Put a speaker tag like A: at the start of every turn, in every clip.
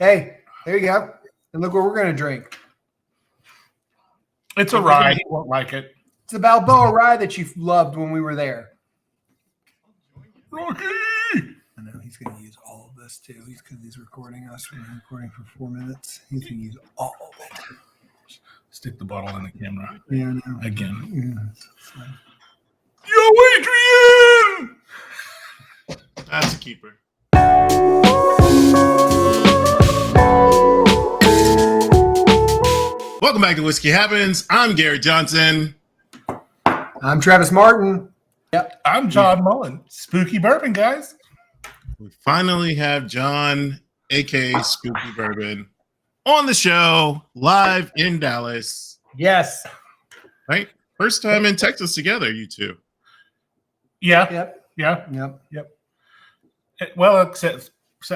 A: Hey, there you go. And look what we're going to drink.
B: It's a rye. You won't like it.
A: It's a Balboa rye that you loved when we were there.
B: Rocky!
A: I know he's going to use all of this too. Because he's recording us. We're recording for 4 minutes. He's going to use all of it.
B: Stick the bottle in the camera.
A: Yeah, I know.
B: Again.
A: Yeah.
B: Yo, Adrian! That's a keeper. Welcome back to Whiskey Happens. I'm Gary Johnson.
A: I'm Travis Martin.
B: Yep. I'm John Mullen. Spooky Bourbon, guys.
C: We finally have John, a.k.a. Spooky Bourbon, on the show, live in Dallas.
A: Yes.
C: Right? First time in Texas together, you two.
B: Yeah.
A: Yep.
B: Yeah. Yep. Well, except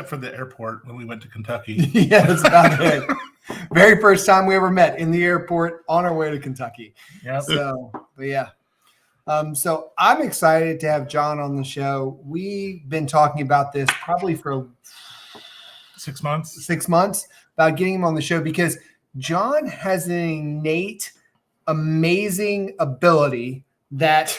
B: for the airport when we went to Kentucky.
A: Yeah, that's about it. Very first time we ever met in the airport on our way to Kentucky.
B: Yeah.
A: So, but yeah. So I'm excited to have John on the show. We've been talking about this probably for
B: 6 months.
A: 6 months about getting him on the show because John has an innate, amazing ability that,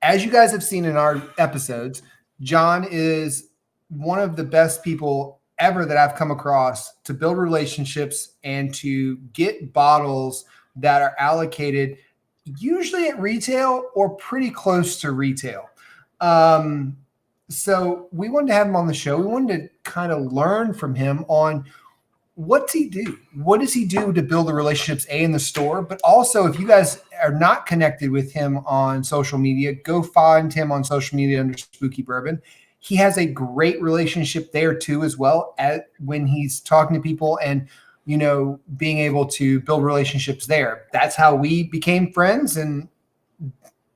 A: as you guys have seen in our episodes, John is one of the best people ever that I've come across to build relationships and to get bottles that are allocated usually at retail or pretty close to retail. So we wanted to have him on the show. We wanted to kind of learn from him on what's he do? What does he do to build the relationships, in the store? But also, if you guys are not connected with him on social media, go find him on social media under Spooky Bourbon. He has a great relationship there too, as well, when he's talking to people and, you know, being able to build relationships there. That's how we became friends. And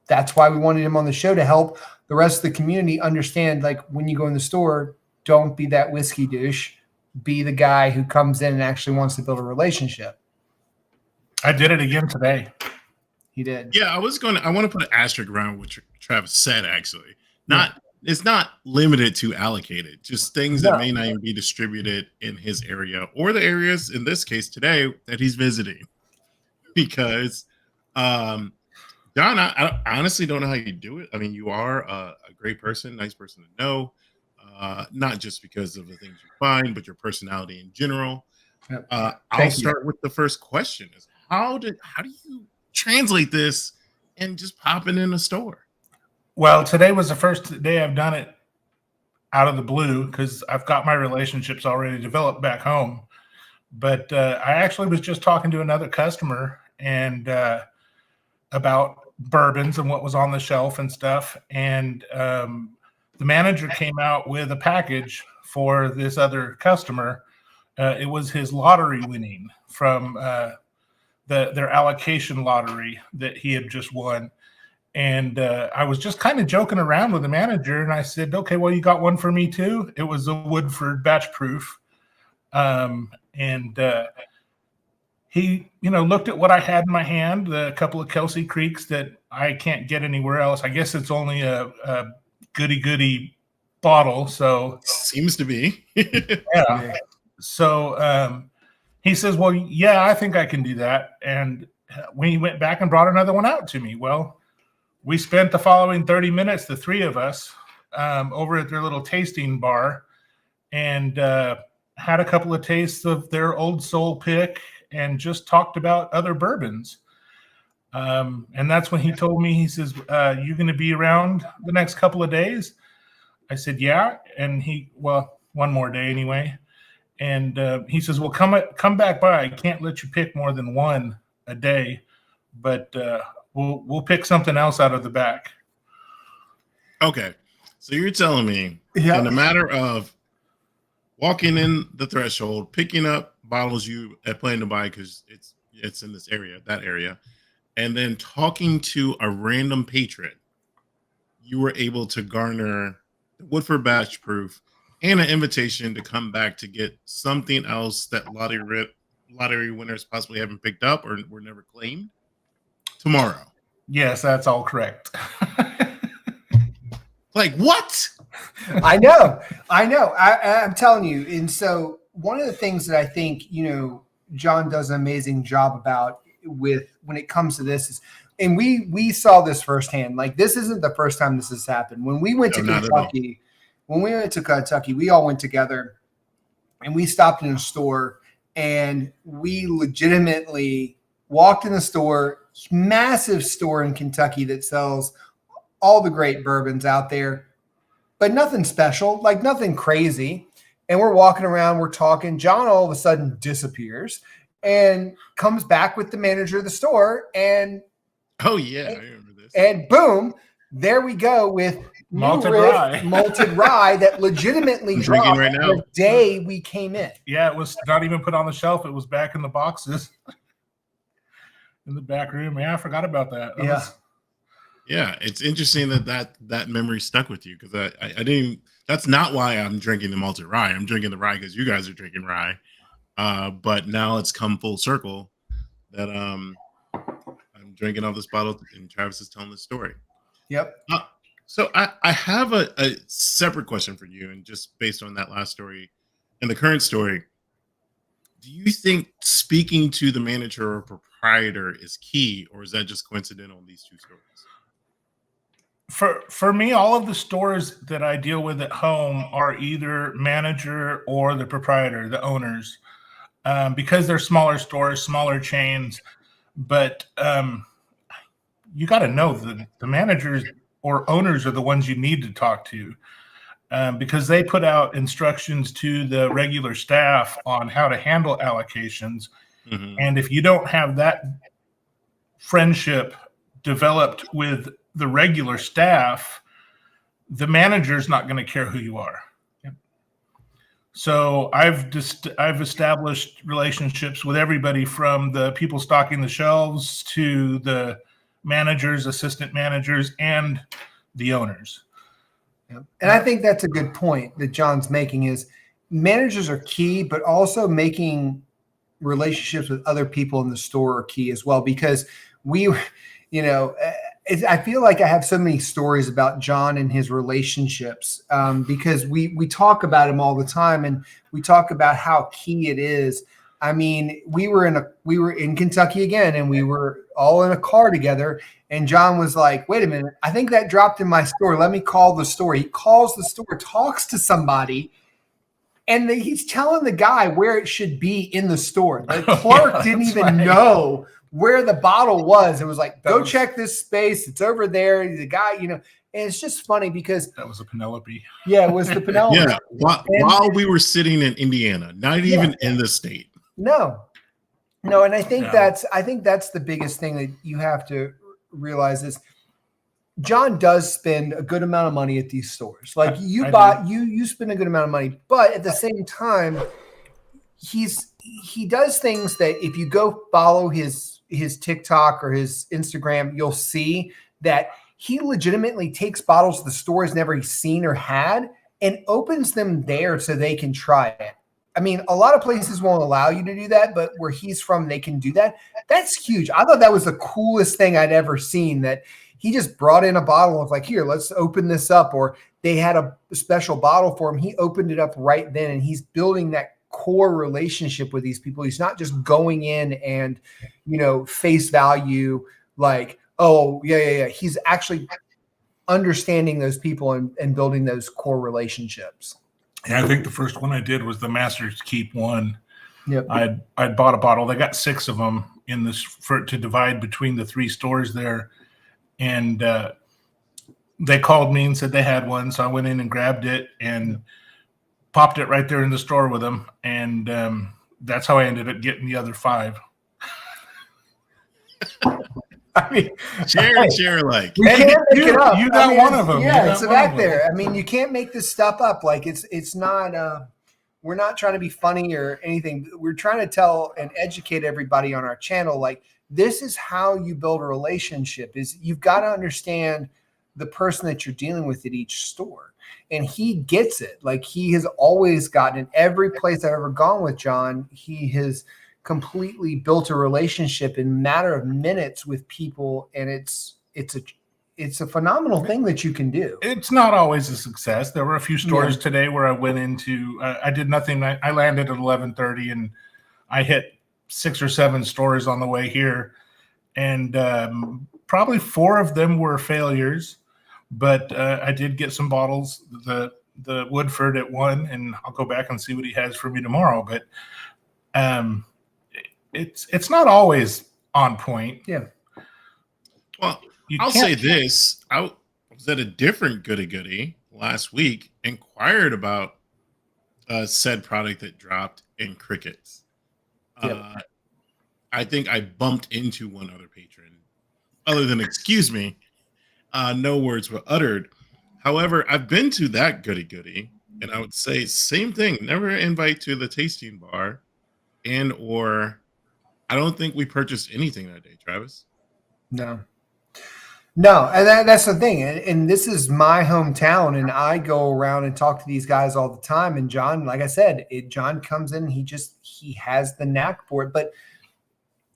A: that's why we wanted him on the show, to help the rest of the community understand, like, when you go in the store, don't be that whiskey douche. Be the guy who comes in and actually wants to build a relationship.
B: I did it again today.
A: He did.
C: Yeah, I want to put an asterisk around what Travis said, actually. It's not limited to allocated, just things that may not even be distributed in his area or the areas, in this case today, that he's visiting. Because, John, I honestly don't know how you do it. I mean, you are a great person, nice person to know, not just because of the things you find, but your personality in general.
A: Yep.
C: I'll start with the first question: is how do you translate this and just popping in a store?
B: Well, today was the first day I've done it out of the blue because I've got my relationships already developed back home. But I actually was just talking to another customer and about bourbons and what was on the shelf and stuff. And the manager came out with a package for this other customer. It was his lottery winning from their allocation lottery that he had just won. And I was just kind of joking around with the manager, and I said, "Okay, well, you got one for me too." It was a Woodford batch proof, and he, looked at what I had in my hand, the couple of Kelsey Creeks that I can't get anywhere else. I guess it's only a goody bottle, so
C: seems to be.
B: Yeah. So he says, "Well, yeah, I think I can do that." And we went back and brought another one out to me. Well, we spent the following 30 minutes, the three of us, over at their little tasting bar, and had a couple of tastes of their Old Soul pick and just talked about other bourbons. And that's when he told me, he says, "You going to be around the next couple of days?" I said, "Yeah." And one more day anyway. And he says, "Well, come back by. I can't let you pick more than one a day, but we'll pick something else out of the back."
C: Okay, so you're telling me in a matter of walking in the threshold, picking up bottles you had planned to buy because it's in this area, that area, and then talking to a random patron, you were able to garner the Woodford batch proof and an invitation to come back to get something else that lottery winners possibly haven't picked up or were never claimed tomorrow.
B: Yes, that's all correct.
C: Like what?
A: I know. I'm telling you. And so one of the things that I think, John does an amazing job about with when it comes to this is, and we saw this firsthand. Like, this isn't the first time this has happened. When we went to Kentucky, we all went together and we stopped in a store and we legitimately walked in the store, massive store in Kentucky that sells all the great bourbons out there, but nothing special, like nothing crazy. And we're walking around, we're talking. John all of a sudden disappears and comes back with the manager of the store. And
C: oh yeah, I remember this.
A: And boom, there we go with malted rye that legitimately dropped right now. The day we came in.
B: Yeah, it was not even put on the shelf. It was back in the boxes in the back room. Yeah, I forgot about that.
C: Yeah, it's interesting that memory stuck with you, because I didn't. That's not why I'm drinking the malted rye. I'm drinking the rye because you guys are drinking rye. But now it's come full circle that I'm drinking off this bottle and Travis is telling this story.
A: Yep.
C: So I have a separate question for you, and just based on that last story and the current story, do you think speaking to the manager or proprietor is key, or is that just coincidental in these two stories?
B: For me, all of the stores that I deal with at home are either manager or the proprietor, the owners, because they're smaller stores, smaller chains. But you got to know that the managers or owners are the ones you need to talk to, because they put out instructions to the regular staff on how to handle allocations. Mm-hmm. And if you don't have that friendship developed with the regular staff, the manager's not going to care who you are. Yep. So I've established relationships with everybody from the people stocking the shelves to the managers, assistant managers, and the owners.
A: Yep. And I think that's a good point that John's making, is managers are key, but also making relationships with other people in the store are key as well, because I feel like I have so many stories about John and his relationships, because we talk about him all the time, and we talk about how key it is. I mean, we were in Kentucky again, and we were all in a car together, and John was like, "Wait a minute, I think that dropped in my store. Let me call the store." He calls the store, talks to somebody, and he's telling the guy where it should be in the store. The clerk didn't even know where the bottle was. It was like, go check this space. It's over there. The guy, and it's just funny because
B: that was a Penelope.
A: Yeah, it was the Penelope.
C: Yeah, while we were sitting in Indiana, not even in the state.
A: No. And I think that's the biggest thing that you have to realize is John does spend a good amount of money at these stores. Like you spend a good amount of money, but at the same time, he does things that if you go follow his TikTok or his Instagram, you'll see that he legitimately takes bottles the store has never seen or had and opens them there so they can try it. I mean, a lot of places won't allow you to do that, but where he's from, they can do that. That's huge. I thought that was the coolest thing I'd ever seen, that he just brought in a bottle of like, here, let's open this up. Or they had a special bottle for him. He opened it up right then, and he's building that core relationship with these people. He's not just going in and, face value like, oh, yeah. He's actually understanding those people and building those core relationships.
B: Yeah, I think the first one I did was the Master's Keep one.
A: Yep.
B: I'd bought a bottle. They got 6 of them in this to divide between the 3 stores there. And they called me and said they had one. So I went in and grabbed it and popped it right there in the store with them. And that's how I ended up getting the other 5.
A: I mean,
C: share like
A: we can't make it up.
B: You got one of them.
A: Yeah, it's back there. I mean, you can't make this stuff up. Like it's not. We're not trying to be funny or anything. We're trying to tell and educate everybody on our channel. Like, this is how you build a relationship. Is you've got to understand the person that you're dealing with at each store, and he gets it. Like, he has always gotten in every place I've ever gone with John. He has completely built a relationship in a matter of minutes with people, and it's it's a phenomenal thing that you can do.
B: It's not always a success. There were a few stores today where I went into, I did nothing. I landed at 11:30 and I hit 6 or 7 stores on the way here. And probably 4 of them were failures, but I did get some bottles, the Woodford at one, and I'll go back and see what he has for me tomorrow. But it's not always on point.
A: Yeah.
C: Well, I'll say this. I was at a different goody last week, inquired about said product that dropped in crickets. I think I bumped into one other patron. Other than excuse me, no words were uttered. However, I've been to that goody, and I would say same thing. Never invite to the tasting bar, or I don't think we purchased anything that day, Travis.
A: No, and that's the thing. And this is my hometown, and I go around and talk to these guys all the time. And John, like I said, John comes in, he has the knack for it. But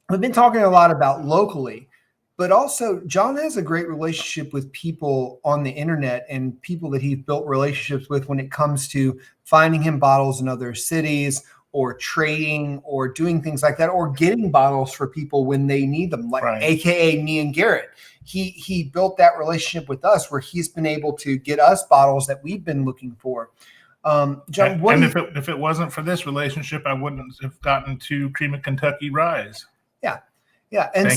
A: we've been talking a lot about locally, but also John has a great relationship with people on the internet and people that he's built relationships with when it comes to finding him bottles in other cities, or trading, or doing things like that, or getting bottles for people when they need them, like AKA me and Garrett. He built that relationship with us where he's been able to get us bottles that we've been looking for. John,
B: if it wasn't for this relationship, I wouldn't have gotten 2 Cream of Kentucky Ryes.
A: Yeah. And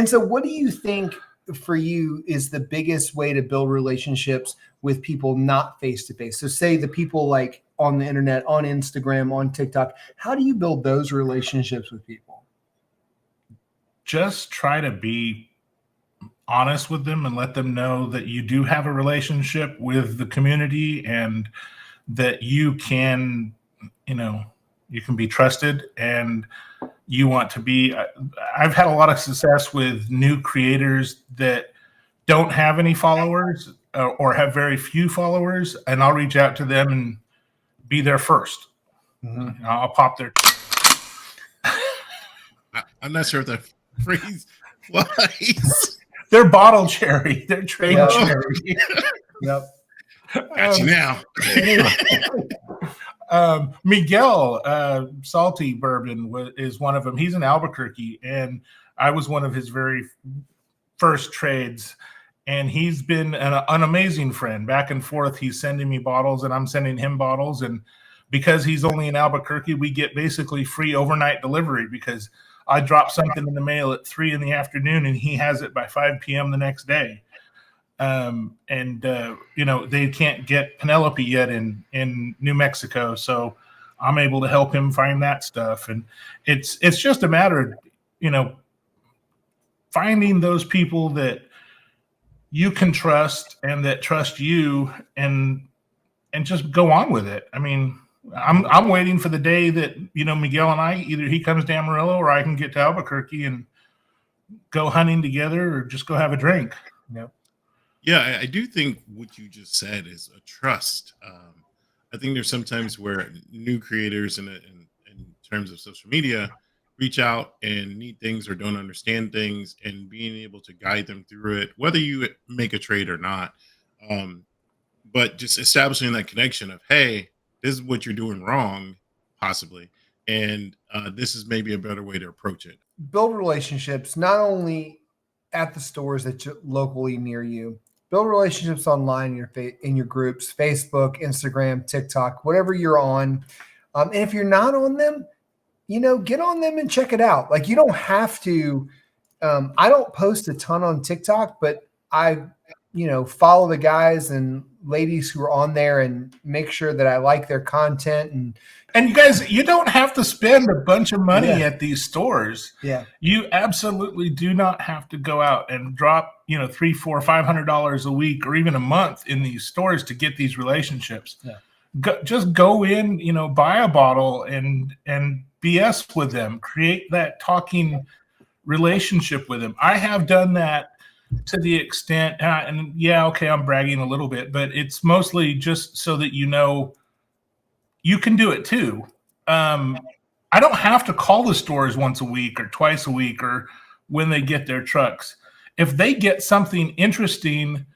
A: so what do you think for you is the biggest way to build relationships with people not face-to-face? So say the people like on the internet, on Instagram, on TikTok, how do you build those relationships with people?
B: Just try to be honest with them and let them know that you do have a relationship with the community and that you can be trusted, and you want to be. I've had a lot of success with new creators that don't have any followers or have very few followers, and I'll reach out to them and be there first. Mm-hmm. I'll pop their.
C: I'm not sure if that phrase flies.
B: They're bottle cherry. They're trade cherry.
A: Yep.
C: Got you now.
B: Miguel, Salty Bourbon is one of them. He's in Albuquerque, and I was one of his very first trades. And he's been an amazing friend. Back and forth, he's sending me bottles, and I'm sending him bottles. And because he's only in Albuquerque, we get basically free overnight delivery, because I drop something in the mail at 3 p.m, and he has it by 5 p.m. the next day. They can't get Penelope yet in New Mexico, so I'm able to help him find that stuff. And it's just a matter of, finding those people that you can trust and that trust you, and just go on with it. I mean, I'm waiting for the day that, Miguel and I, either he comes to Amarillo or I can get to Albuquerque and go hunting together or just go have a drink.
A: Yep.
C: Yeah, I do think what you just said is a trust. I think there's sometimes where new creators in terms of social media reach out and need things or don't understand things, and being able to guide them through it, whether you make a trade or not. But just establishing that connection of, hey, this is what you're doing wrong, possibly, and this is maybe a better way to approach it.
A: Build relationships not only at the stores that locally near you. Build relationships online in your groups, Facebook, Instagram, TikTok, whatever you're on. And if you're not on them, get on them and check it out. Like, you don't have to. I don't post a ton on TikTok, but I, follow the guys and ladies who are on there and make sure that I like their content.
B: And you guys, you don't have to spend a bunch of money at these stores.
A: Yeah.
B: You absolutely do not have to go out and drop, $300, $400, $500 a week or even a month in these stores to get these relationships. Yeah. Just go in, buy a bottle and BS with them, create that talking relationship with them. I have done that to the extent, I'm bragging a little bit, but it's mostly just so that you can do it too. I don't have to call the stores once a week or twice a week or when they get their trucks. If they get something interesting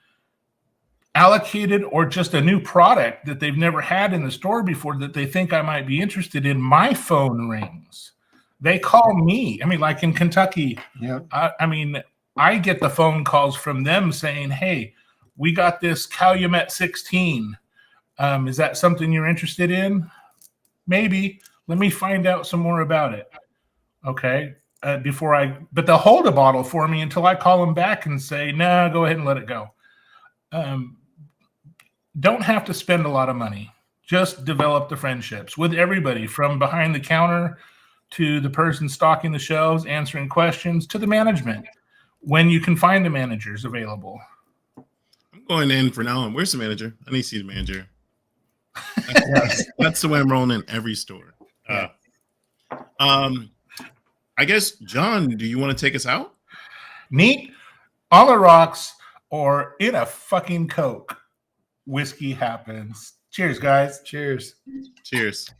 B: allocated or just a new product that they've never had in the store before that they think I might be interested in, my phone rings. They call me. I mean, like in Kentucky, I mean, I get the phone calls from them saying, hey, we got this Calumet 16. Is that something you're interested in? Maybe. Let me find out some more about it. Okay. But they'll hold a bottle for me until I call them back and say, no, go ahead and let it go. Don't have to spend a lot of money. Just develop the friendships with everybody, from behind the counter to the person stocking the shelves, answering questions, to the management, when you can find the managers available.
C: I'm going in for now. Where's the manager? I need to see the manager. That's the way I'm rolling in every store. I guess, John, do you want to take us out?
B: Neat. On the rocks or in a fucking Coke. Whiskey happens. Cheers, guys.
A: Cheers.
C: Cheers.